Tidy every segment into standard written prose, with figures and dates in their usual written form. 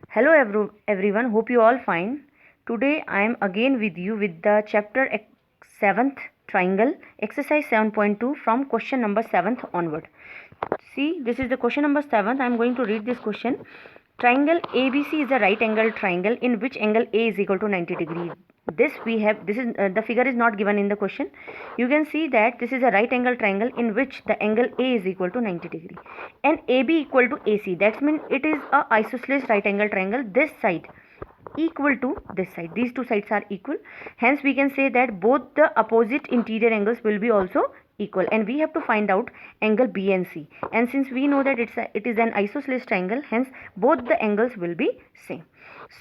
Hello everyone, hope you all fine. Today I am again with you with the chapter 7th triangle exercise 7.2 from question number 7th onward. See, this is the question number 7. I am going to read this question. Triangle ABC is a right angle triangle in which angle A is equal to 90 degree. This is the figure is not given in the question. You can see that this is a right angle triangle in which the angle A is equal to 90 degree and AB equal to AC. That means it is a isosceles right angle triangle. This side equal to this side. These two sides are equal. Hence we can say that both the opposite interior angles will be also equal, and we have to find out angle B and C. And since we know that it is an isosceles triangle, hence both the angles will be same.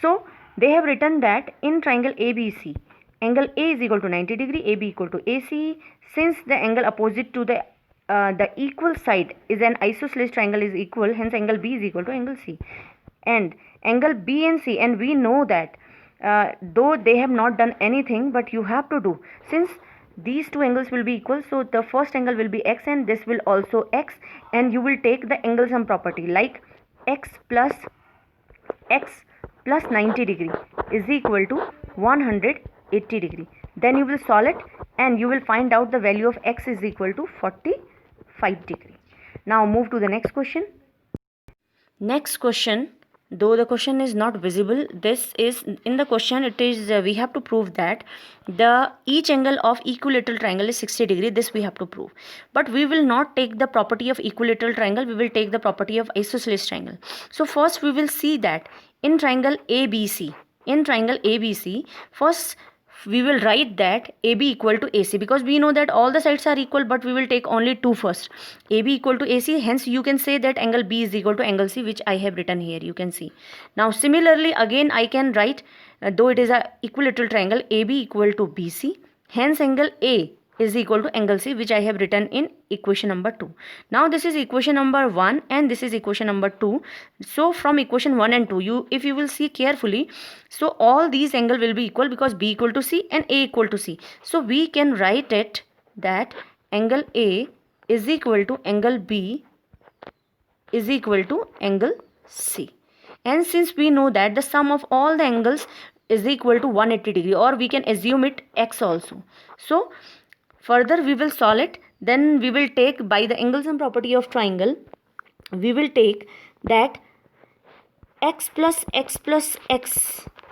So they have written that in triangle ABC, angle A is equal to 90 degree, AB equal to AC. Since the angle opposite to the equal side is an isosceles triangle is equal, hence angle B is equal to angle C. And angle B and C, and we know that though they have not done anything, but you have to do, since these two angles will be equal, so the first angle will be x and this will also x, and you will take the angle sum property like x plus 90 degree is equal to 180 degree. Then you will solve it and you will find out the value of x is equal to 45 degree. Now move to the next question. Next question, though the question is not visible, this is in the question, it is we have to prove that the each angle of equilateral triangle is 60 degree. This we have to prove, but we will not take the property of equilateral triangle, we will take the property of isosceles triangle. So first we will see that in triangle ABC, first we will write that AB equal to AC, because we know that all the sides are equal, but we will take only two first. AB equal to AC, hence you can say that angle B is equal to angle C, which I have written here, you can see. Now similarly again I can write, though it is a equilateral triangle, AB equal to BC, hence angle A is equal to angle C, which I have written in equation number 2. Now this is equation number 1 and this is equation number 2. So from equation 1 and 2, if you will see carefully, so all these angle will be equal because B equal to C and A equal to C. So we can write it that angle A is equal to angle B is equal to angle C. And since we know that the sum of all the angles is equal to 180 degree, or we can assume it x also. So further we will solve it, then we will take by the angle sum property of triangle, we will take that x plus x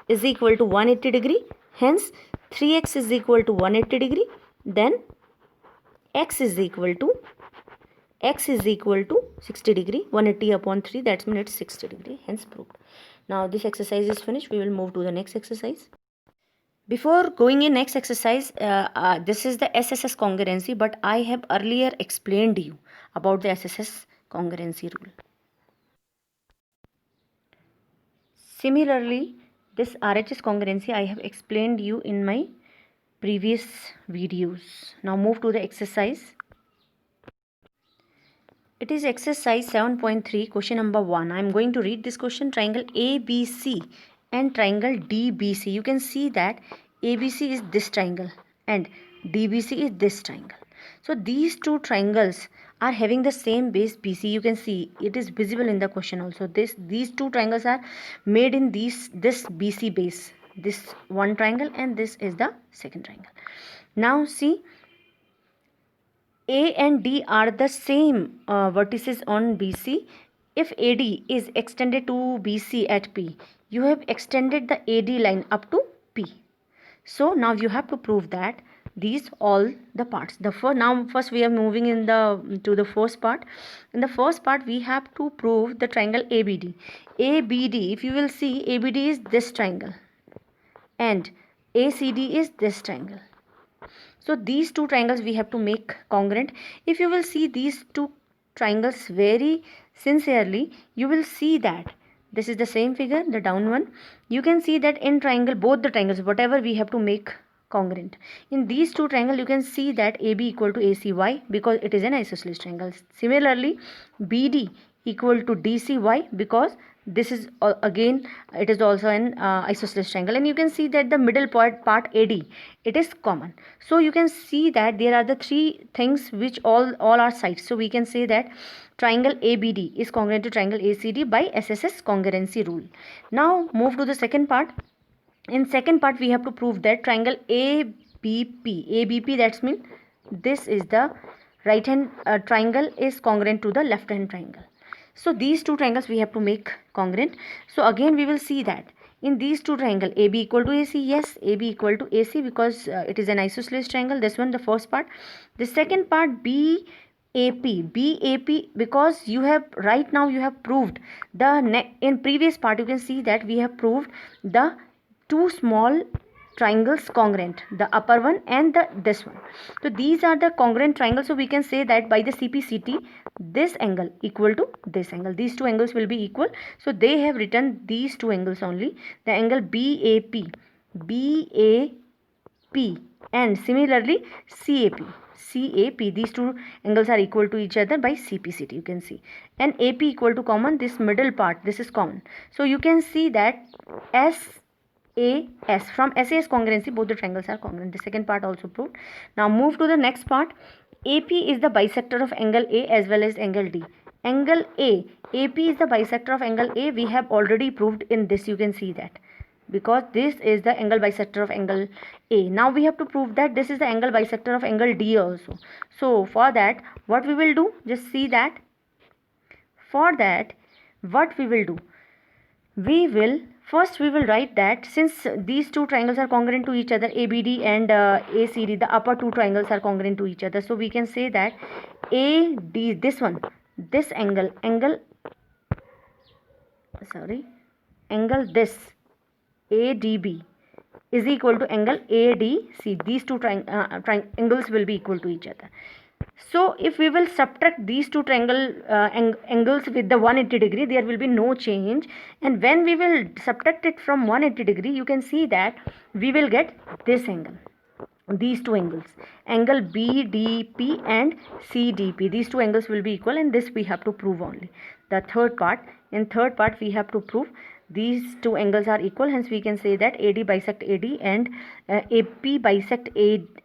is equal to 180 degree, hence 3x is equal to 180 degree, then x is equal to 60 degree, 180 upon 3, that means it's 60 degree, hence proved. Now this exercise is finished, we will move to the next exercise. Before going in next exercise, this is the SSS congruency, but I have earlier explained you about the SSS congruency rule. Similarly, this RHS congruency I have explained you in my previous videos. Now move to the exercise. It is exercise 7.3, question number 1. I am going to read this question. Triangle ABC and triangle DBC. You can see that ABC is this triangle and DBC is this triangle. So these two triangles are having the same base BC. You can see it is visible in the question also. These two triangles are made in this BC base. This one triangle and this is the second triangle. Now see, A and D are the same vertices on BC. If AD is extended to BC at P, you have extended the AD line up to P. So now you have to prove that these all the parts. First we are moving to the first part. In the first part we have to prove the triangle ABD. ABD, if you will see, ABD is this triangle and ACD is this triangle. So these two triangles we have to make congruent. If you will see these two triangles very sincerely, you will see that this is the same figure, the down one. You can see that in triangle, both the triangles, whatever we have to make congruent. In these two triangles, you can see that AB equal to AC. Why? Because it is an isosceles triangle. Similarly, BD equal to DC. Why? Because this is again it is also an isosceles triangle, and you can see that the middle part AD, it is common. So you can see that there are the three things which all are sides. So we can say that triangle ABD is congruent to triangle ACD by SSS congruency rule. Now move to the second part. In second part we have to prove that triangle ABP, that's mean this is the right hand triangle is congruent to the left hand triangle. So these two triangles we have to make congruent. So again we will see that in these two triangle AB equal to AC, yes, AB equal to AC because it is an isosceles triangle. This one, the first part. The second part, BAP, because you have right now you have proved the in previous part you can see that we have proved the two small triangles congruent, the upper one and this one. So these are the congruent triangles. So we can say that by the CPCT, this angle equal to this angle, these two angles will be equal. So they have written these two angles only, the angle BAP and similarly CAP, these two angles are equal to each other by CPCT, you can see, and AP equal to common, this middle part, this is common. So you can see that SAS, from SAS congruency both the triangles are congruent. The second part also proved. Now move to the next part. AP is the bisector of angle A as well as angle D. Angle AP is the bisector of angle A. We have already proved in this, you can see that, because this is the angle bisector of angle A. Now we have to prove that this is the angle bisector of angle D also. So for that what we will do, just see that. For that what we will do, we will write that since these two triangles are congruent to each other, ABD and ACD, the upper two triangles are congruent to each other. So we can say that AD, this one, this angle this ADB is equal to angle ADC. These two angles will be equal to each other. So if we will subtract these two triangle angles with the 180 degree, there will be no change, and when we will subtract it from 180 degree, you can see that we will get this angle, these two angles, angle BDP and CDP, these two angles will be equal, and this we have to prove only. The third part, in third part we have to prove these two angles are equal, hence we can say that AD bisect AD and AP bisect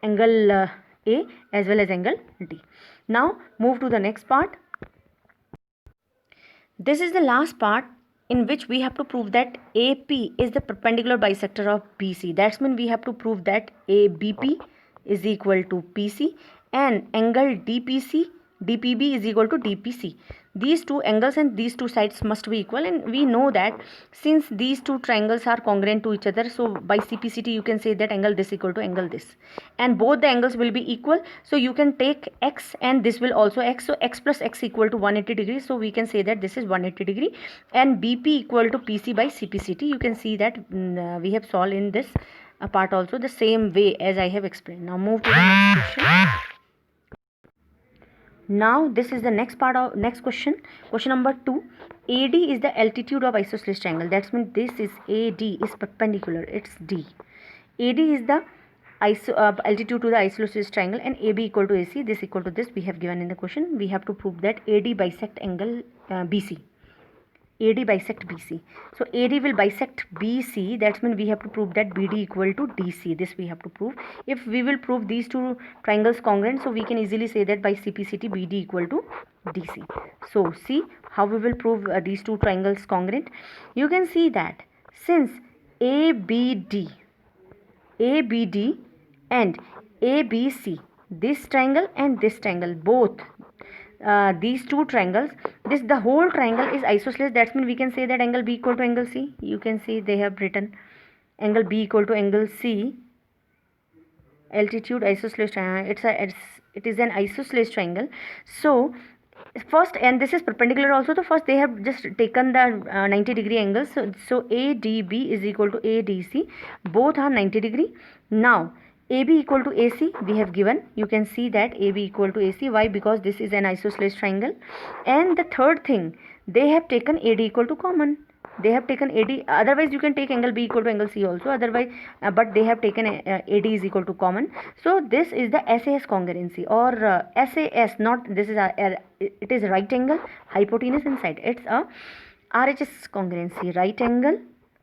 angle A as well as angle D. Now move to the next part. This is the last part in which we have to prove that AP is the perpendicular bisector of BC. That's mean we have to prove that ABP is equal to PC and angle DPB is equal to DPC. These two angles and these two sides must be equal, and we know that since these two triangles are congruent to each other, so by CPCT you can say that angle this equal to angle this, and both the angles will be equal. So you can take x and this will also x, so x plus x equal to 180 degrees. So we can say that this is 180 degree, and BP equal to PC by CPCT. You can see that we have solved in this part also the same way as I have explained. Now move to the next question. Now this is the next part of next question. Question number 2. AD is the altitude of isosceles triangle. That means this is AD is perpendicular. It's D. AD is the altitude to the isosceles triangle, and AB equal to AC. This equal to this we have given in the question. We have to prove that AD bisect angle BC. AD bisect BC. So AD will bisect BC. That means we have to prove that BD equal to DC. This we have to prove. If we will prove these two triangles congruent, so we can easily say that by CPCT BD equal to DC. So see how we will prove these two triangles congruent. You can see that since ABD and ABC, this triangle and this triangle, both these two triangles, the whole triangle is isosceles. That means we can say that angle B equal to angle C. You can see they have written angle B equal to angle C. Altitude isosceles triangle. It is an isosceles triangle. So first, and this is perpendicular also. So first they have just taken the 90 degree angles. So ADB is equal to ADC. Both are 90 degree. Now AB equal to AC we have given. You can see that AB equal to AC. Why? Because this is an isosceles triangle. And the third thing, they have taken AD equal to common. they have taken AD. Otherwise you can take angle B equal to angle C also, otherwise but they have taken AD is equal to common. So this is the SAS congruency, or SAS, not this is it is right angle, hypotenuse and side. It's a RHS congruency, right angle,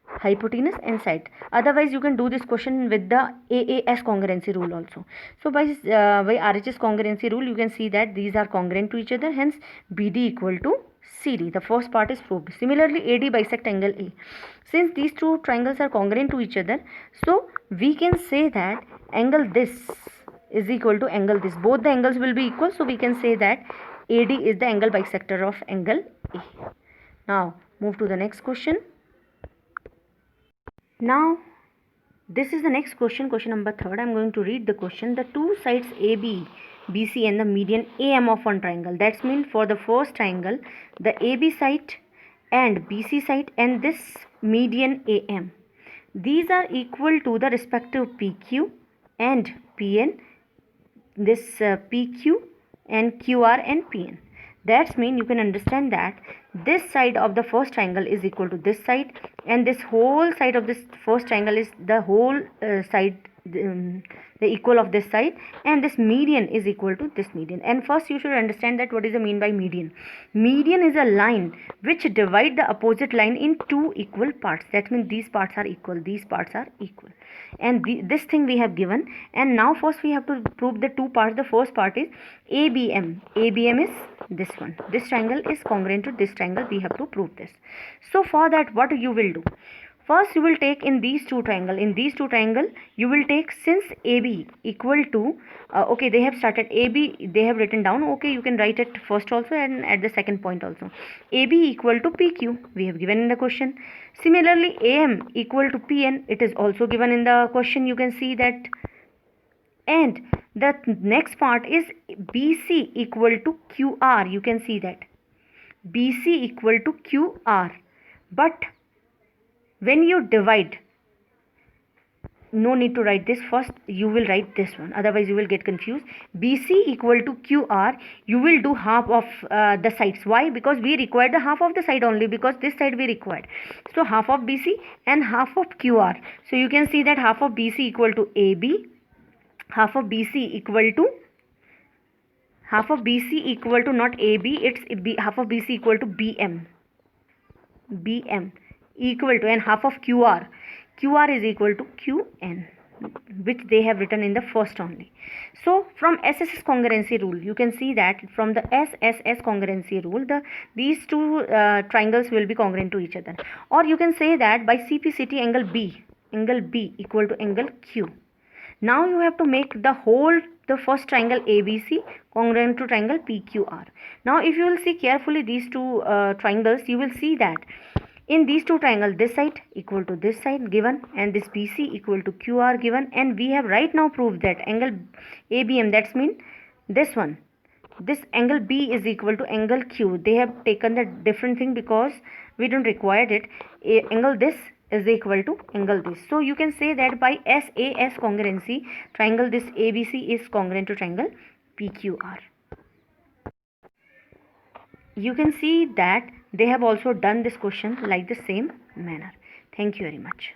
hypotenuse and side. Otherwise you can do this question with the AAS congruency rule also. So by RHS congruency rule you can see that these are congruent to each other, hence BD equal to CD. The first part is proved. Similarly, AD bisect angle A. Since these two triangles are congruent to each other, so we can say that angle this is equal to angle this. Both the angles will be equal, so we can say that AD is the angle bisector of angle A. Now move to the next question. Now this is the next question, question number 3rd. I am going to read the question. The two sides AB, BC and the median AM of one triangle. That's mean for the first triangle, the AB side and BC side and this median AM, these are equal to the respective PQ and PN, this PQ and QR and PN. That's mean you can understand that this side of the first triangle is equal to this side, and this whole side of this first triangle is the whole side, the equal of this side, and this median is equal to this median. And first you should understand that what is the mean by median. Median is a line which divide the opposite line in two equal parts. That means these parts are equal, these parts are equal, and this thing we have given. And now first we have to prove the two parts. The first part is ABM. ABM is this one. This triangle is congruent to this triangle. We have to prove this. So for that, what you will do? First you will take in these two triangle. In these two triangle you will take, since AB equal to okay, they have started AB, they have written down. Okay, you can write it first also and at the second point also. AB equal to PQ, we have given in the question. Similarly, AM equal to PN, it is also given in the question. You can see that. And the next part is BC equal to QR. You can see that BC equal to QR. But when you divide, no need to write this first, you will write this one, otherwise you will get confused. BC equal to QR, you will do half of the sides. Why? Because we require the half of the side only, because this side we required. So half of BC and half of QR. So you can see that half of BC equal to AB, half of BC equal to not AB, it's half of BC equal to BM equal to, and half of QR is equal to QN, which they have written in the first only. So from SSS congruency rule you can see that from the SSS congruency rule, these two triangles will be congruent to each other. Or you can say that by CPCT, angle B equal to angle Q. Now you have to make the first triangle ABC congruent to triangle PQR. Now if you will see carefully these two triangles, you will see that in these two triangles, this side equal to this side given, and this BC equal to QR given, and we have right now proved that angle ABM, that's mean this one, this angle B is equal to angle Q. They have taken the different thing because we don't require it. Angle this is equal to angle this. So you can say that by SAS congruency, triangle this ABC is congruent to triangle PQR. You can see that they have also done this question like the same manner. Thank you very much.